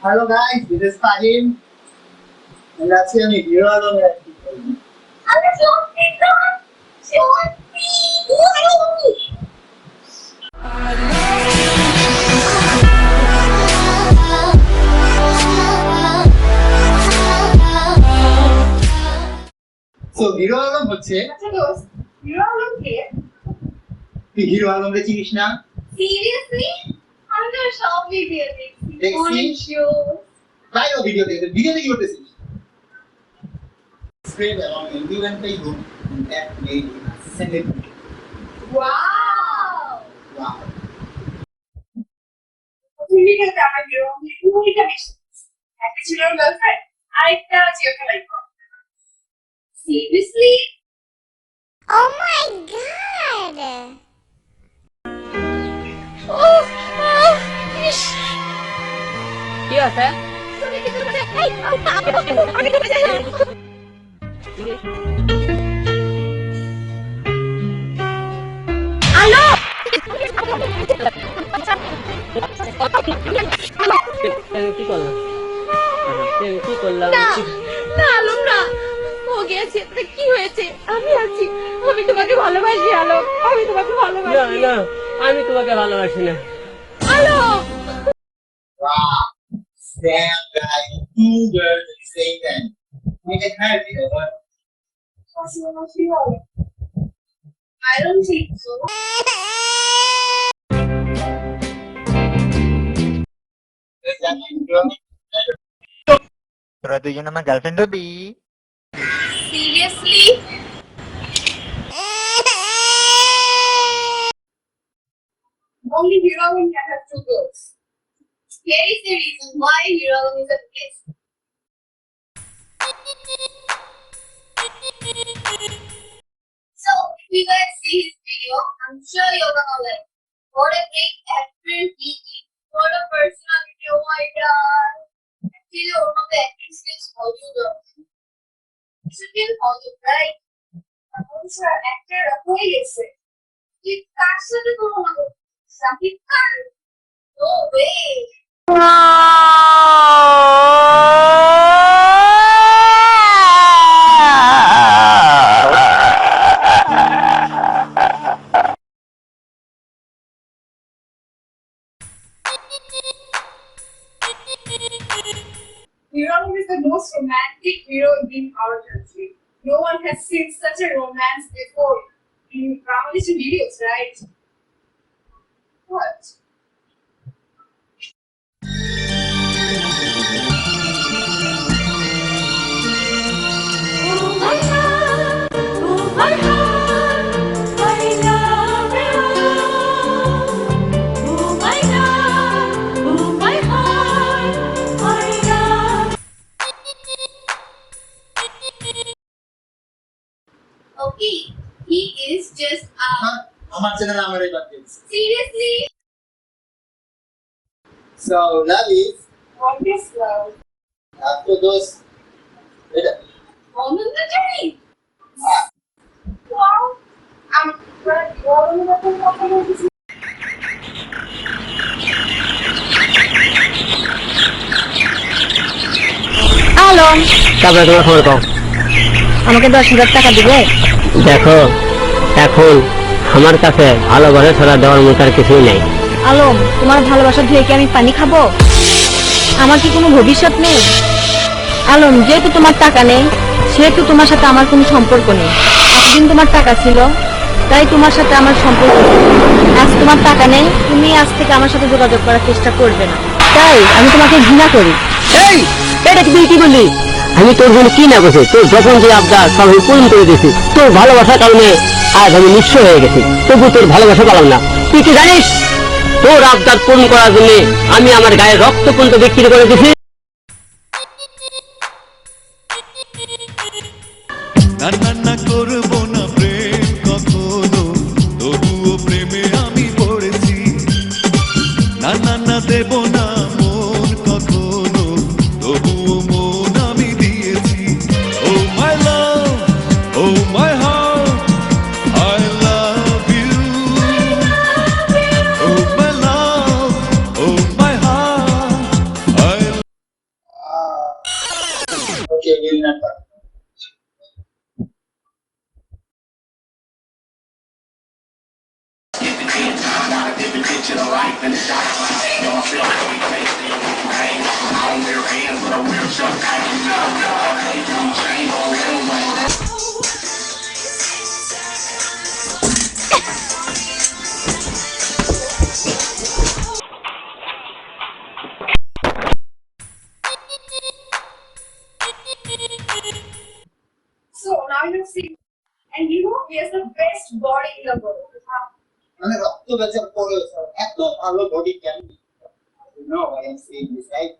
Hello guys, this is Fahim. And that's your hero alone. So hero alone হচ্ছে hero Alam কে? তুই hero আলমকে চিনিস না? সিরিয়াসলি? আমি তো সব ভিডিও দেখছি। দেখছিস? অনেক শো। তাই ও ভিডিওতে কি করতেছিস? Spread around everyone by room and that made him a celebrity. Wow! Wow. তুমি কি জানো হিরো? তুমি কি জানিস? একটা ছিল গার্লফ্রেন্ড, আরেকটা জিওকে লাইক করে। সিরিয়াসলি? Oh my god! কি আছে? কি করলাম? না আলম না, ও গেছে। কি হয়েছে? আমি আছি, আমি তোমাকে ভালোবাসি আলম, আমি তোমাকে ভালোবাসি। না, আমি তোমাকে ভালোবাসি না। Alam Wow. Damn guys, 2 girls at the same time. You can have it, but I don't think so. তোরা দুজন আমার girlfriend hobby? Seriously? Only Hero Alum can have 2 girls. Here is the reason why Hero Alum is a place. So, if you guys see his video, I'm sure you're gonna like. What a great actor he is. What a personality, oh my god. Actually, one of the acting skills Hollywood. It's a real Hollywood, right? Also, actor হয়ে গেছে। কি কার সাথে করবো? Shakib Khan? No way! Hero Alum is the most romantic hero in our country. No one has seen such a romance before in Ramalation videos, right? What? Okay, he is just আমার channel আমারই বাকি। seriously. So love is What is love? after those On the journey. Wow. I'm going to Alam, তারপরে তোমার খবর পাও। আমাকে 10,000 টাকা দিবে? দেখো, এখন আমার কাছে ভালোবাসা ছাড়া দেওয়ার মতো আর কিছুই নাই। আলম, তোমার ভালোবাসা ধুয়ে কি আমি পানি খাবো? আমার কি কোনো ভবিষ্যৎ নেই? আলম, যেহেতু তোমার টাকা নেই, সেহেতু তোমার সাথে আমার কোনো সম্পর্ক নেই। এতদিন তোমার টাকা ছিল, তাই তোমার সাথে আমার সম্পর্ক নেই। আজ তোমার টাকা নেই, তুমি আজ থেকে আমার সাথে যোগাযোগ করার চেষ্টা করবে না। তাই আমি তোমাকে ঘৃণা করি। এই, এটা তুই কি বললি? আমি তোর জন্য কি না করছি? তোর যখন যে আবদার সব আমি পূরণ করে দিয়েছি। তোর ভালোবাসার কারণে আজ আমি নিঃস্ব হয়ে গেছি, তবু তোর ভালোবাসা পেলাম না। তুই কি জানিস, তোর আবদার পূরণ করার জন্য আমি আমার গায়ে রক্ত পর্যন্ত বিক্রি করে দিয়েছি। না করবো না প্রেম কখনো, তবুও প্রেমে আমি পড়েছি। না দেব না মন কখনো, তবুও মন আমি দিয়েছি। Oh my love, oh my heart, I love you. Oh my love, oh my heart, I So now you see, and you know he has the best body in the world. মানে রক্ত বেচার পরেও sir এত ভালো body কেন? You know why I'm saying this, right?